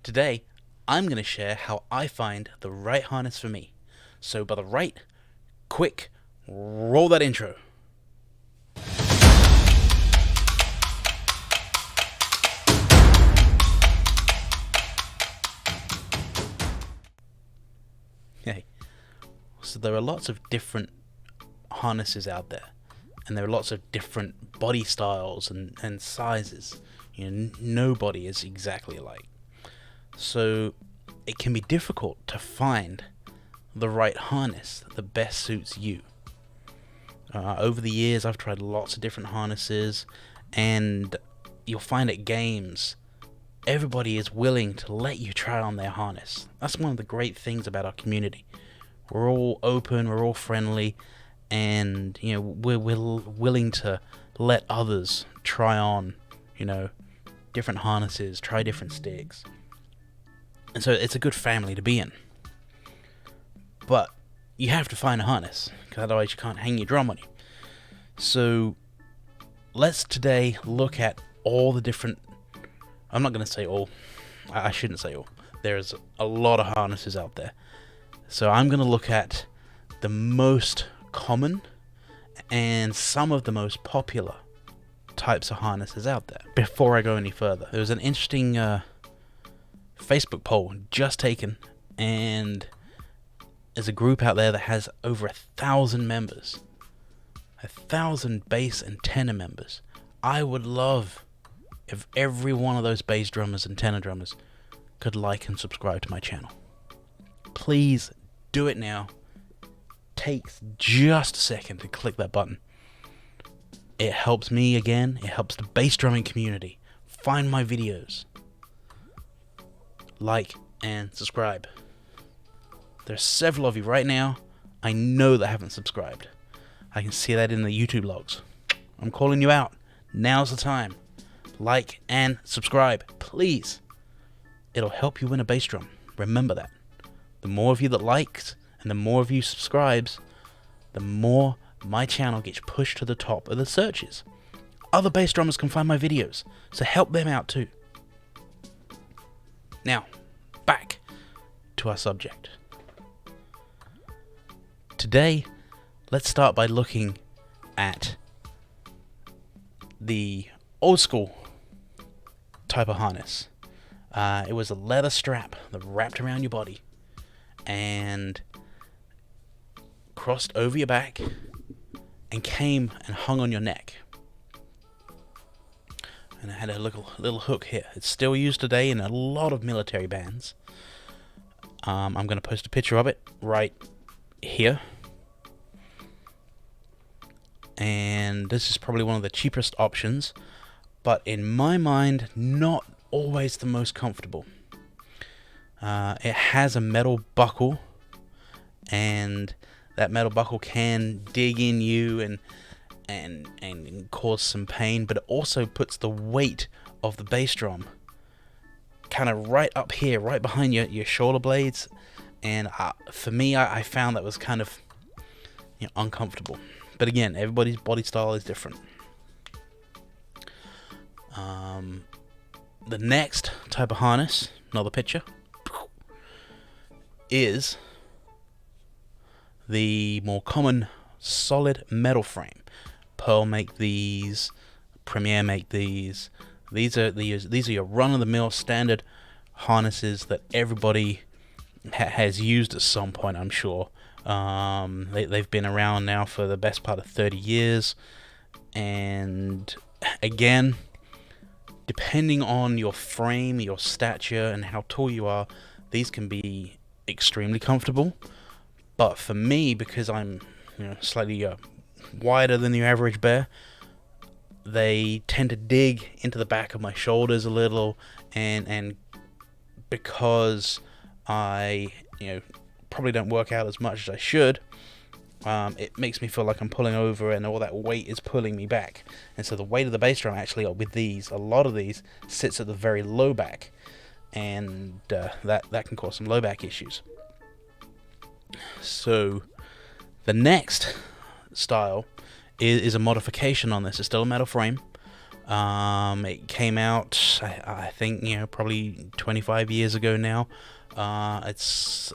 Today, I'm going to share how I find the right harness for me. So by the right, quick, roll that intro. Hey, so there are lots of different harnesses out there, and there are lots of different body styles and sizes. Nobody is exactly alike. So it can be difficult to find the right harness that best suits you. Over the years, I've tried lots of different harnesses, and you'll find at games, everybody is willing to let you try on their harness. That's one of the great things about our community. We're all open, we're all friendly, and we're willing to let others try on, different harnesses, try different sticks. And so it's a good family to be in. But you have to find a harness, because otherwise you can't hang your drum on you. So let's today look at all the different... I'm not going to say all. I shouldn't say all. There's a lot of harnesses out there. So I'm going to look at the most common and some of the most popular types of harnesses out there. Before I go any further, there was an interesting Facebook poll just taken, and there's a group out there that has over 1,000 members. 1,000 bass and tenor members. I would love if every one of those bass drummers and tenor drummers could like and subscribe to my channel. Please do it now. Takes just a second to click that button. It helps me again. It helps the bass drumming community find my videos. Like and subscribe. There's several of you right now I know that haven't subscribed. I can see that in the YouTube logs. I'm calling you out. Now's the time. Like and subscribe, please. It'll help you win a bass drum. Remember that. The more of you that likes and the more of you subscribes, the more my channel gets pushed to the top of the searches. Other bass drummers can find my videos, so help them out too. Now, back to our subject. Today, let's start by looking at the old school type of harness. It was a leather strap that wrapped around your body and crossed over your back and came and hung on your neck. And it had a little hook here. It's still used today in a lot of military bands. I'm going to post a picture of it right here. And this is probably one of the cheapest options, but in my mind, not always the most comfortable. It has a metal buckle, and that metal buckle can dig in you and cause some pain, but it also puts the weight of the bass drum kind of right up here, right behind your shoulder blades, and for me, I found that was kind of uncomfortable. But again, everybody's body style is different. The next type of harness, another picture, is the more common solid metal frame. Pearl make these, Premier make these. These are your run-of-the-mill standard harnesses that everybody has used at some point, I'm sure. They've been around now for the best part of 30 years, and again, depending on your frame, your stature, and how tall you are, these can be extremely comfortable. But for me, because I'm slightly wider than the average bear, they tend to dig into the back of my shoulders a little, and because I probably don't work out as much as I should, it makes me feel like I'm pulling over and all that weight is pulling me back. And so the weight of the bass drum actually, with these, a lot of these, sits at the very low back, and that can cause some low back issues. So the next style is a modification on this. It's still a metal frame, It came out, I think, probably 25 years ago now. It's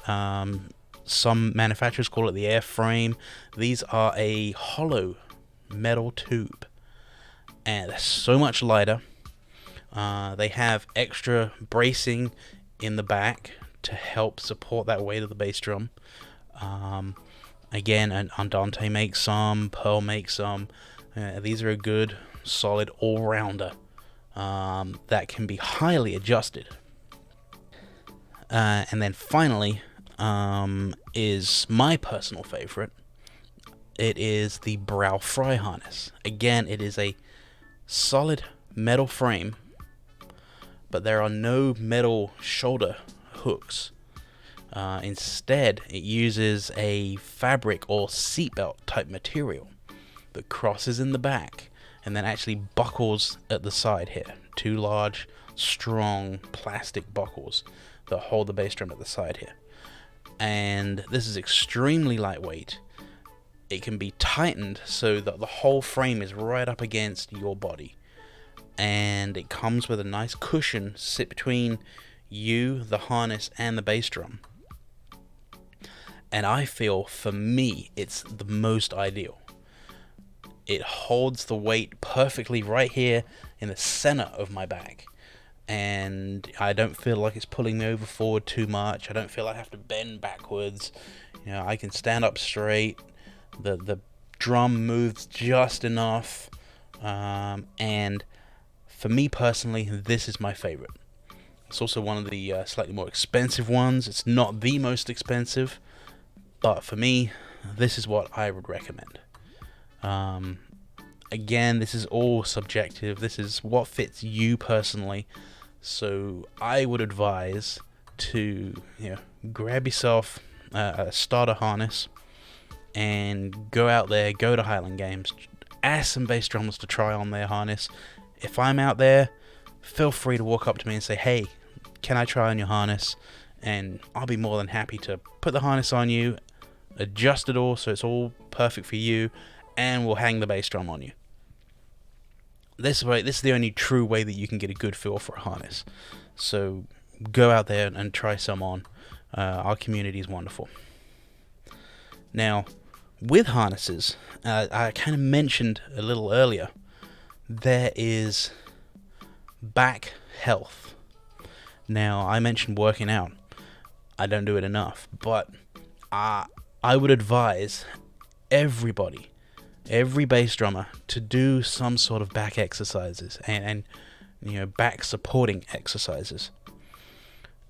some manufacturers call it the airframe. These are a hollow metal tube, and they're so much lighter. They have extra bracing in the back to help support that weight of the bass drum. Again, Andante makes some, Pearl makes some. These are a good, solid all-rounder that can be highly adjusted. And then finally, is my personal favorite. It is the Brow Fry harness. Again, it is a solid metal frame, but there are no metal shoulder hooks. Instead, it uses a fabric or seatbelt type material that crosses in the back and then actually buckles at the side here. Two large, strong plastic buckles that hold the bass drum at the side here. And this is extremely lightweight. It can be tightened so that the whole frame is right up against your body. And it comes with a nice cushion sit between you, the harness, and the bass drum. And I feel, for me, it's the most ideal. It holds the weight perfectly right here in the center of my back. And I don't feel like it's pulling me over forward too much. I don't feel like I have to bend backwards. I can stand up straight. The drum moves just enough. And for me personally, this is my favorite. It's also one of the slightly more expensive ones. It's not the most expensive, but for me, this is what I would recommend. Again, this is all subjective. This is what fits you personally. So I would advise to grab yourself a starter harness and go out there, go to Highland Games, ask some bass drummers to try on their harness. If I'm out there, feel free to walk up to me and say, hey, can I try on your harness? And I'll be more than happy to put the harness on you, adjust it all so it's all perfect for you, and we'll hang the bass drum on you. This is the only true way that you can get a good feel for a harness. So go out there and try some on. Our community is wonderful. Now, with harnesses, I kind of mentioned a little earlier, there is back health. Now, I mentioned working out. I don't do it enough, but I would advise every bass drummer to do some sort of back exercises and back supporting exercises.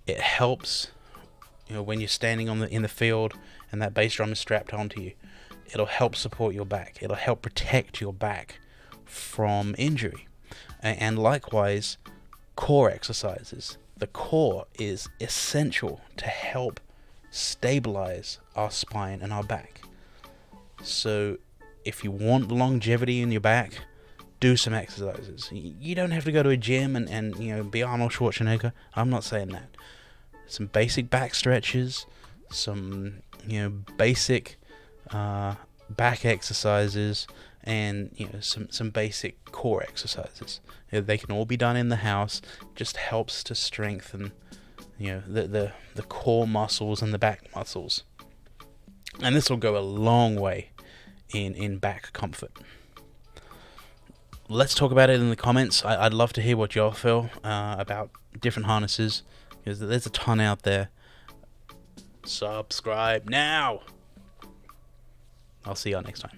It helps when you're standing in the field and that bass drum is strapped onto you. It'll help support your back. It'll help protect your back from injury. And likewise, core exercises. The core is essential to help stabilize our spine and our back. So if you want longevity in your back, do some exercises. You don't have to go to a gym and be Arnold Schwarzenegger. I'm not saying that. Some basic back stretches, some basic back exercises, and some basic core exercises. They can all be done in the house. Just helps to strengthen the core muscles and the back muscles, and this will go a long way in back comfort. Let's talk about it in the comments. I'd love to hear what y'all feel about different harnesses, because there's a ton out there. Subscribe now. I'll see y'all next time.